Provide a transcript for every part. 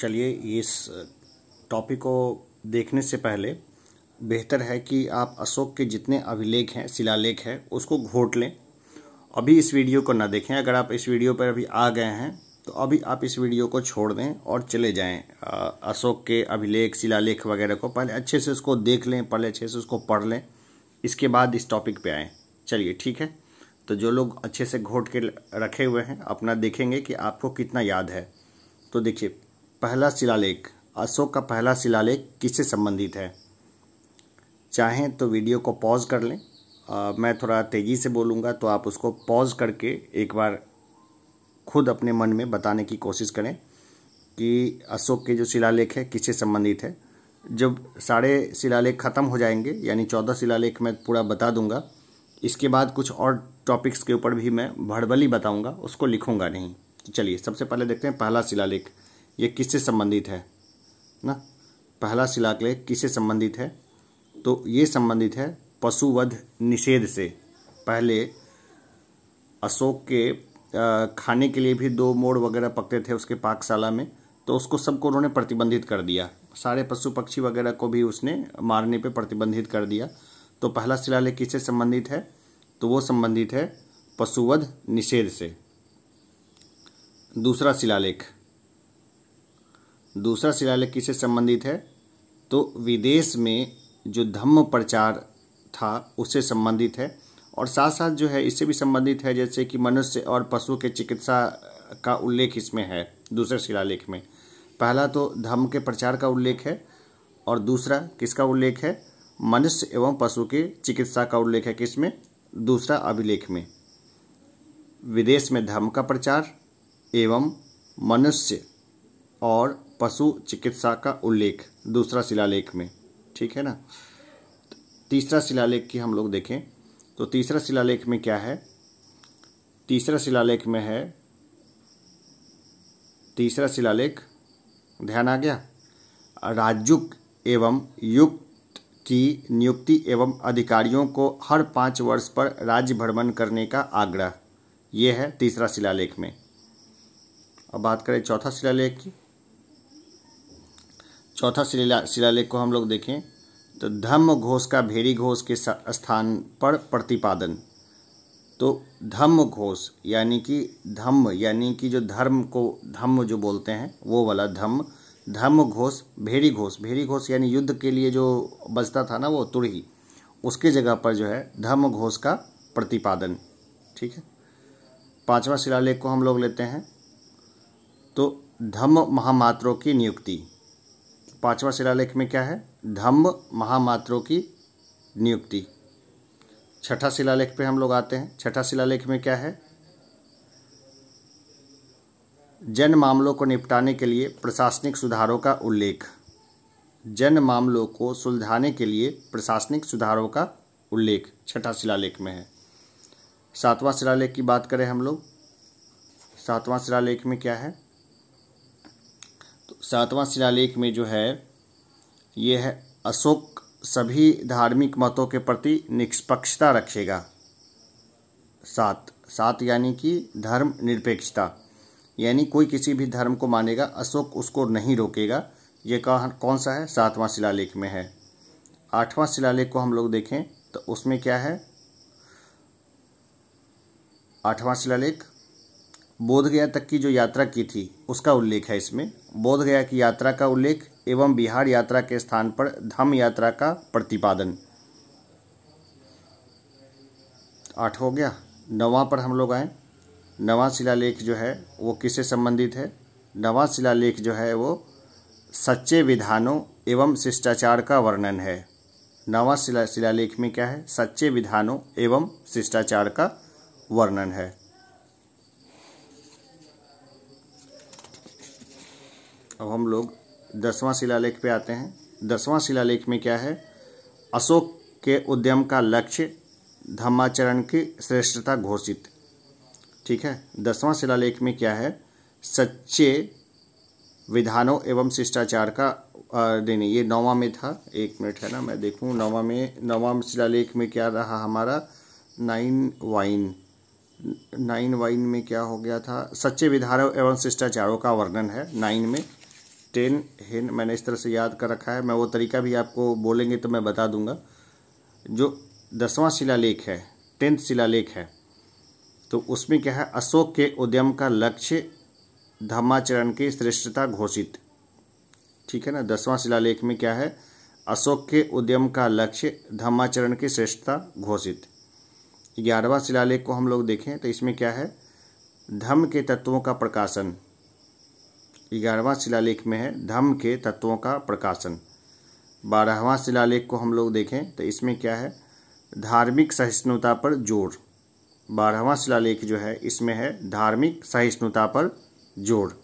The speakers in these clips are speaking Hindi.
चलिए इस टॉपिक को देखने से पहले बेहतर है कि आप अशोक के जितने अभिलेख हैं, शिलालेख हैं, उसको घोट लें। अभी इस वीडियो को ना देखें। अगर आप इस वीडियो पर अभी आ गए हैं तो अभी आप इस वीडियो को छोड़ दें और चले जाएं अशोक के अभिलेख, शिलालेख वगैरह को पहले अच्छे से उसको देख लें, पहले अच्छे से उसको पढ़ लें, इसके बाद इस टॉपिक पे आएँ। चलिए ठीक है। तो जो लोग अच्छे से घोट के रखे हुए हैं अपना देखेंगे कि आपको कितना याद है। तो देखिए, पहला शिलालेख, अशोक का पहला शिलालेख किससे संबंधित है। चाहें तो वीडियो को पॉज कर लें। मैं थोड़ा तेज़ी से बोलूँगा तो आप उसको पॉज करके एक बार खुद अपने मन में बताने की कोशिश करें कि अशोक के जो शिलालेख है किससे संबंधित है। जब सारे शिलालेख ख़त्म हो जाएंगे, यानी 14 शिलालेख मैं पूरा बता दूंगा, इसके बाद कुछ और टॉपिक्स के ऊपर भी मैं भड़बली बताऊंगा, उसको लिखूंगा नहीं। तो चलिए सबसे पहले देखते हैं पहला शिलालेख ये किससे संबंधित है ना। पहला शिलालेख किससे संबंधित है तो ये संबंधित है पशुवध निषेध से। पहले अशोक के खाने के लिए भी 2 मोर वगैरह पकते थे उसके पाकशाला में, तो उसको सबको उन्होंने प्रतिबंधित कर दिया। सारे पशु पक्षी वगैरह को भी उसने मारने पे प्रतिबंधित कर दिया। तो पहला शिलालेख किससे संबंधित है तो वो संबंधित है पशुवध निषेध से। दूसरा शिलालेख किससे संबंधित है तो विदेश में जो धम्म प्रचार था उससे संबंधित है, और साथ साथ जो है इससे भी संबंधित है, जैसे कि मनुष्य और पशु के चिकित्सा का उल्लेख इसमें है दूसरे शिलालेख में। पहला तो धम्म के प्रचार का उल्लेख है और दूसरा किसका उल्लेख है, मनुष्य एवं पशु के चिकित्सा का उल्लेख है किसमें, दूसरा अभिलेख में। विदेश में धम्म का प्रचार एवं मनुष्य और पशु चिकित्सा का उल्लेख दूसरा शिलालेख में, ठीक है ना। तीसरा शिलालेख की हम लोग देखें तो तीसरा शिलालेख में क्या है, तीसरा शिलालेख में है, तीसरा शिलालेख ध्यान आ गया, राजुक एवं युक्त की नियुक्ति एवं अधिकारियों को हर 5 वर्ष पर राज्य भ्रमण करने का आग्रह, ये है तीसरा शिलालेख में। अब बात करें चौथा शिलालेख की। चौथा शिलालेख को हम लोग देखें तो धम्म घोष का भेरी घोष के स्थान पर प्रतिपादन। तो धम्म घोष यानी कि जो धर्म को धम्म जो बोलते हैं वो वाला धम्म घोष, भेरी घोष यानी युद्ध के लिए जो बजता था ना वो तुरही, उसके जगह पर जो है धम्म घोष का प्रतिपादन, ठीक है। पांचवा शिलालेख को हम लोग लेते हैं तो धम्म महामात्रों की नियुक्ति। पांचवा शिलालेख में क्या है, धम्म महामात्रों की नियुक्ति। छठा शिलालेख पे हम लोग आते हैं। छठा शिलालेख में क्या है, जन मामलों को निपटाने के लिए प्रशासनिक सुधारों का उल्लेख। जन मामलों को सुलझाने के लिए प्रशासनिक सुधारों का उल्लेख छठा शिलालेख में है। सातवां शिलालेख की बात करें हम लोग, सातवां शिलालेख में क्या है तो सातवां शिलालेख में जो है ये है, अशोक सभी धार्मिक मतों के प्रति निष्पक्षता रखेगा। सात यानी कि धर्म निरपेक्षता, यानी कोई किसी भी धर्म को मानेगा अशोक उसको नहीं रोकेगा। ये कौन सा है, सातवां शिलालेख में है। आठवां शिलालेख को हम लोग देखें तो उसमें क्या है, आठवां शिलालेख बोधगया तक की जो यात्रा की थी उसका उल्लेख है इसमें। बोधगया की यात्रा का उल्लेख एवं बिहार यात्रा के स्थान पर धम्म यात्रा का प्रतिपादन। 8 हो गया। 9वां पर हम लोग आए। 9वां शिलालेख जो है वो किससे संबंधित है, 9वां शिलालेख जो है वो सच्चे विधानों एवं शिष्टाचार का वर्णन है। 9वां शिलालेख में क्या है, सच्चे विधानों एवं शिष्टाचार का वर्णन है। अब हम लोग 10वां शिलालेख पे आते हैं। 10वां शिलालेख में क्या है, अशोक के उद्यम का लक्ष्य धम्माचरण की श्रेष्ठता घोषित, ठीक है। 10वां शिलालेख में क्या है, सच्चे विधानों एवं शिष्टाचार का देने, ये 9वां में था। 1 मिनट है ना, मैं देखूं 9वां शिलालेख में क्या रहा हमारा, 9 वाइन में क्या हो गया था, सच्चे विधानों एवं शिष्टाचारों का वर्णन है 9 में। 10 हिन मैंने इस तरह से याद कर रखा है। मैं वो तरीका भी आपको बोलेंगे तो मैं बता दूंगा। जो 10वां शिलालेख है, 10th शिलालेख है, तो उसमें क्या है, अशोक के उद्यम का लक्ष्य धम्माचरण की श्रेष्ठता घोषित। ठीक है ना, 10वां शिलालेख में क्या है, अशोक के उद्यम का लक्ष्य धम्माचरण की श्रेष्ठता घोषित। 11वां शिलालेख को हम लोग देखें तो इसमें क्या है, धम्म के तत्वों का प्रकाशन। 11वां शिलालेख में है धम्म के तत्वों का प्रकाशन। 12वां शिलालेख को हम लोग देखें तो इसमें क्या है, धार्मिक सहिष्णुता पर जोर। 12वां शिलालेख जो है इसमें है धार्मिक सहिष्णुता पर जोर।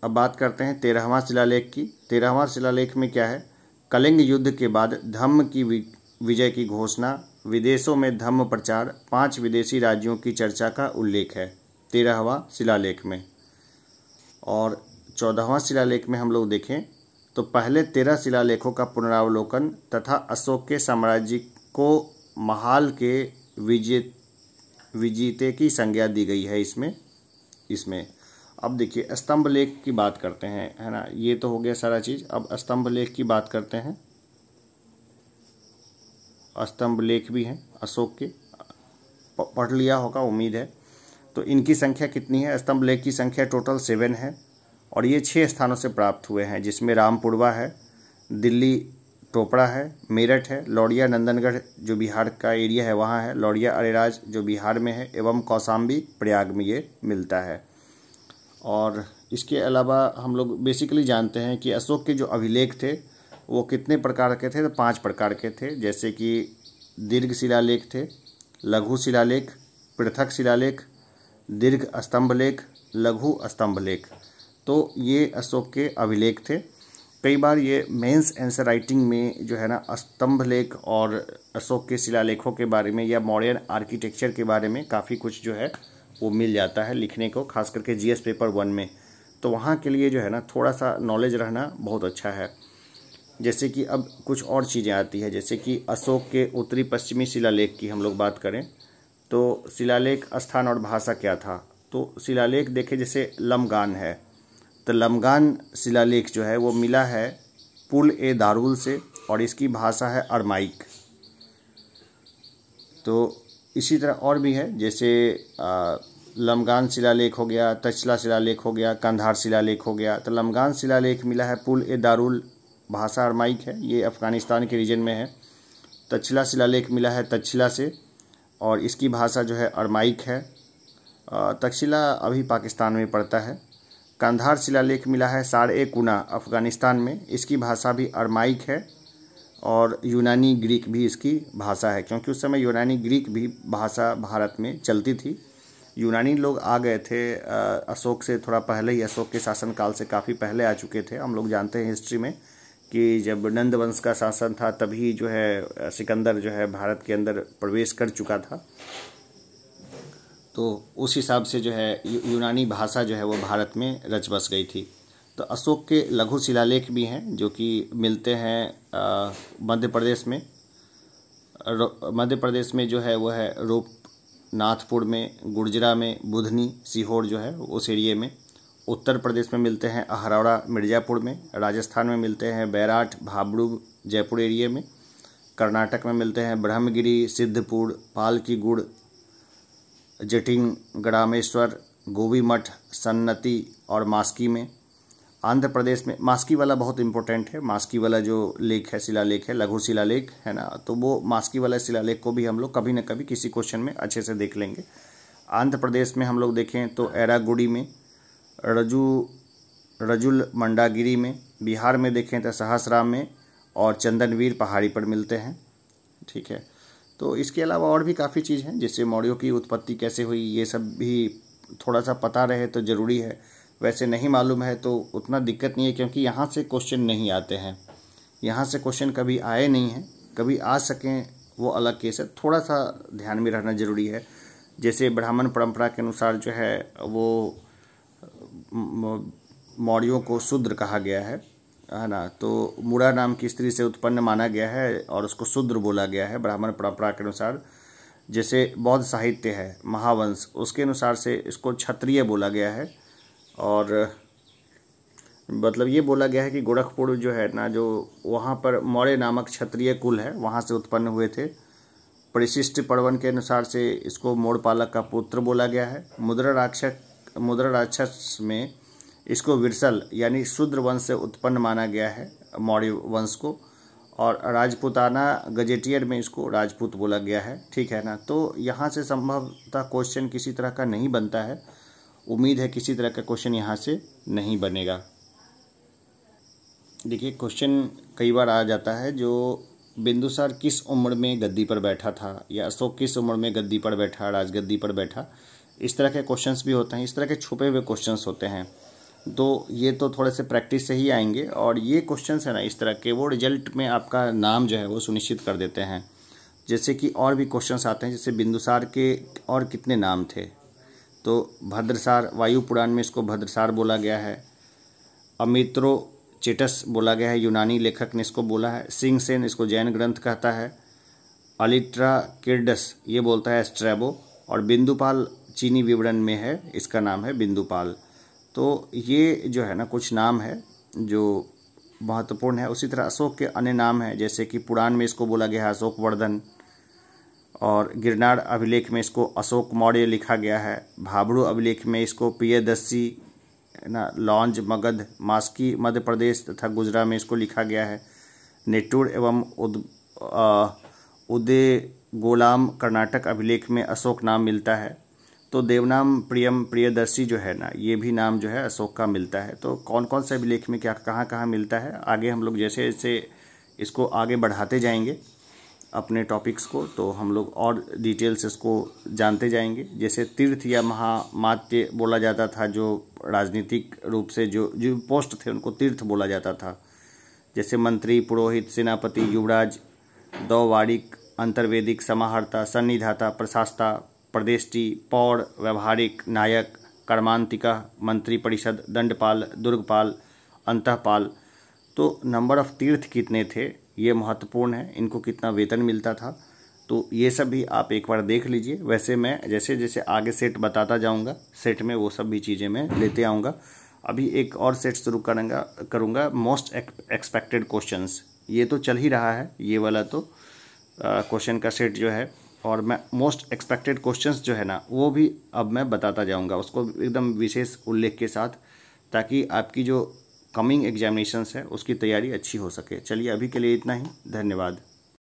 अब बात करते हैं 13वां शिलालेख की। 13वां शिलालेख में क्या है, कलिंग युद्ध के बाद धम्म की विजय की घोषणा, विदेशों में धम्म प्रचार, 5 विदेशी राज्यों की चर्चा का उल्लेख है 13वां शिलालेख में। और 14वां शिलालेख में हम लोग देखें तो पहले 13 शिलालेखों का पुनरावलोकन तथा अशोक के साम्राज्य को महाल के विजेते की संज्ञा दी गई है इसमें। अब देखिए स्तंभ लेख की बात करते हैं, है ना, ये तो हो गया सारा चीज़। अब स्तंभ लेख की बात करते हैं। स्तंभ लेख भी हैं अशोक के, पढ़ लिया होगा उम्मीद है। तो इनकी संख्या कितनी है, स्तंभ लेख की संख्या टोटल 7 है और ये 6 स्थानों से प्राप्त हुए हैं, जिसमें रामपुरवा है, दिल्ली टोपड़ा है, मेरठ है, लौड़िया नंदनगढ़ जो बिहार का एरिया है वहाँ है, लौड़िया अरेराज जो बिहार में है, एवं कौशाम्बी प्रयाग में ये मिलता है। और इसके अलावा हम लोग बेसिकली जानते हैं कि अशोक के जो अभिलेख थे वो कितने प्रकार के थे, तो 5 प्रकार के थे, जैसे कि दीर्घ शिलालेख थे, लघु शिलालेख, पृथक शिलालेख, दीर्घ स्तंभलेख, लघु स्तंभलेख। तो ये अशोक के अभिलेख थे। कई बार ये मेंस आंसर राइटिंग में जो है ना स्तंभलेख और अशोक के शिलालेखों के बारे में या मॉडर्न आर्किटेक्चर के बारे में काफ़ी कुछ जो है वो मिल जाता है लिखने को, खास करके जीएस पेपर 1 में। तो वहाँ के लिए जो है ना थोड़ा सा नॉलेज रहना बहुत अच्छा है। जैसे कि अब कुछ और चीज़ें आती है, जैसे कि अशोक के उत्तरी पश्चिमी शिलालेख की हम लोग बात करें तो शिलालेख स्थान और भाषा क्या था। तो शिलालेख देखें जैसे लमगान है, तो लमगान शिलालेख जो है वो मिला है पुल ए दारुल से और इसकी भाषा है अरमाइक। तो इसी तरह और भी है, जैसे लमगान शिलालेख हो गया, तक्षशिला शिलालेख हो गया, कंधार शिलालेख हो गया। तो लमगान शिलालेख मिला है पुल ए दारुल, भाषा अरमाइक है, ये अफ़गानिस्तान के रीजन में है। तक्षशिला शिलालेख मिला है तक्षशिला से और इसकी भाषा जो है अरमाइक है। तक्षशिला अभी पाकिस्तान में पड़ता है। कंधार शिलालेख मिला है सार-ए-कुना अफ़गानिस्तान में, इसकी भाषा भी अरमाइक है और यूनानी ग्रीक भी इसकी भाषा है, क्योंकि उस समय यूनानी ग्रीक भी भाषा भारत में चलती थी। यूनानी लोग आ गए थे अशोक से थोड़ा पहले ही, अशोक के शासनकाल से काफ़ी पहले आ चुके थे। हम लोग जानते हैं हिस्ट्री में कि जब नंद वंश का शासन था तभी जो है सिकंदर जो है भारत के अंदर प्रवेश कर चुका था। तो उस हिसाब से जो है यूनानी भाषा जो है वो भारत में रच बस गई थी। तो अशोक के लघु शिलालेख भी हैं जो कि मिलते हैं मध्य प्रदेश में। मध्य प्रदेश में जो है वो है रूपनाथपुर में, गुर्जरा में, बुधनी, सीहोर जो है उस एरिए में। उत्तर प्रदेश में मिलते हैं अहरौरा मिर्ज़ापुर में। राजस्थान में मिलते हैं बैराट, भाबड़ू, जयपुर एरिए में। कर्नाटक में मिलते हैं ब्रह्मगिरी, सिद्धपुर, पालकीगुड़, जटिंग, गड़ामेश्वर, गोवी मठ, सन्नति और मास्की में। आंध्र प्रदेश में मास्की वाला बहुत इंपॉर्टेंट है। मास्की वाला जो लेख है, शिलालेख है, लघु शिलालेख है ना, तो वो मास्की वाला शिलालेख को भी हम लोग कभी न कभी किसी क्वेश्चन में अच्छे से देख लेंगे। आंध्र प्रदेश में हम लोग देखें तो एरागुड़ी में, रजुल मंडागिरी में। बिहार में देखें तो सहसराम में और चंदनवीर पहाड़ी पर मिलते हैं। ठीक है, तो इसके अलावा और भी काफ़ी चीज़ हैं, जैसे मौर्यों की उत्पत्ति कैसे हुई, ये सब भी थोड़ा सा पता रहे तो ज़रूरी है। वैसे नहीं मालूम है तो उतना दिक्कत नहीं है, क्योंकि यहाँ से क्वेश्चन नहीं आते हैं। यहाँ से क्वेश्चन कभी आए नहीं हैं, कभी आ सकें वो अलग केस है, थोड़ा सा ध्यान में रहना ज़रूरी है। जैसे ब्राह्मण परंपरा के अनुसार जो है वो मौर्यों को शूद्र कहा गया है ना, तो मुड़ा नाम की स्त्री से उत्पन्न माना गया है और उसको शूद्र बोला गया है ब्राह्मण परंपरा के अनुसार। जैसे बौद्ध साहित्य है महावंश, उसके अनुसार से इसको क्षत्रिय बोला गया है। और मतलब ये बोला गया है कि गोरखपुर जो है ना, जो वहाँ पर मौर्य नामक क्षत्रिय कुल है, वहाँ से उत्पन्न हुए थे। परिशिष्ट पर्वन के अनुसार से इसको मोड़पालक का पुत्र बोला गया है। मुद्रा राक्षस में इसको विरसल यानी शूद्र वंश से उत्पन्न माना गया है, मौर्य वंश को। और राजपूताना गजेटियर में इसको राजपूत बोला गया है, ठीक है ना। तो यहाँ से संभवतः क्वेश्चन किसी तरह का नहीं बनता है, उम्मीद है किसी तरह का क्वेश्चन यहाँ से नहीं बनेगा। देखिए क्वेश्चन कई बार आ जाता है, जो बिंदुसार किस उम्र में गद्दी पर बैठा था, या अशोक किस उम्र में गद्दी पर बैठा, राजगद्दी पर बैठा, इस तरह के क्वेश्चंस भी होते हैं। इस तरह के छुपे हुए क्वेश्चंस होते हैं, तो ये तो थोड़े से प्रैक्टिस से ही आएंगे। और ये क्वेश्चंस है ना इस तरह के, वो रिजल्ट में आपका नाम जो है वो सुनिश्चित कर देते हैं। जैसे कि और भी क्वेश्चंस आते हैं, जैसे बिंदुसार के और कितने नाम थे, तो भद्रसार, वायु पुराण में इसको भद्रसार बोला गया है। अमित्रोचेटस बोला गया है, यूनानी लेखक ने इसको बोला है। सिंहसेन इसको जैन ग्रंथ कहता है। अलिट्राकिर्डस ये बोलता है स्ट्रैबो। और बिंदुपाल चीनी विवरण में है, इसका नाम है बिंदुपाल। तो ये जो है ना कुछ नाम है जो महत्वपूर्ण है। उसी तरह अशोक के अन्य नाम हैं, जैसे कि पुराण में इसको बोला गया है अशोक वर्धन, और गिरनार अभिलेख में इसको अशोक मौर्य लिखा गया है। भाबरू अभिलेख में इसको प्रियदर्शी ना, लौंज, मगध, मास्की मध्य प्रदेश तथा गुजरा में इसको लिखा गया है। नेटूर एवं उदय गोलाम कर्नाटक अभिलेख में अशोक नाम मिलता है। तो देवनाम प्रियम प्रियदर्शी जो है ना, ये भी नाम जो है अशोक का मिलता है। तो कौन कौन से अभिलेख में क्या कहाँ कहाँ मिलता है, आगे हम लोग जैसे जैसे इसको आगे बढ़ाते जाएंगे अपने टॉपिक्स को, तो हम लोग और डिटेल्स इसको जानते जाएंगे। जैसे तीर्थ या महामात्य बोला जाता था, जो राजनीतिक रूप से जो पोस्ट थे उनको तीर्थ बोला जाता था। जैसे मंत्री, पुरोहित, सेनापति, युवराज, दौवारिक, अंतर्वेदिक, समाहर्ता, सन्निधाता, प्रशास्ता, प्रदेष्टि, पौड़, व्यवहारिक, नायक, कर्मांतिका, मंत्री परिषद, दंडपाल, दुर्गपाल, अंतःपाल। तो नंबर ऑफ तीर्थ कितने थे ये महत्वपूर्ण है, इनको कितना वेतन मिलता था, तो ये सब भी आप एक बार देख लीजिए। वैसे मैं जैसे जैसे आगे सेट बताता जाऊंगा, सेट में वो सब भी चीज़ें मैं लेते आऊँगा। अभी एक और सेट शुरू करूँगा मोस्ट एक्सपेक्टेड क्वेश्चंस। ये तो चल ही रहा है, ये वाला तो क्वेश्चन का सेट जो है, और मैं मोस्ट एक्सपेक्टेड क्वेश्चंस जो है ना वो भी अब मैं बताता जाऊंगा, उसको एकदम विशेष उल्लेख के साथ, ताकि आपकी जो कमिंग एग्जामिनेशंस है उसकी तैयारी अच्छी हो सके। चलिए अभी के लिए इतना ही, धन्यवाद।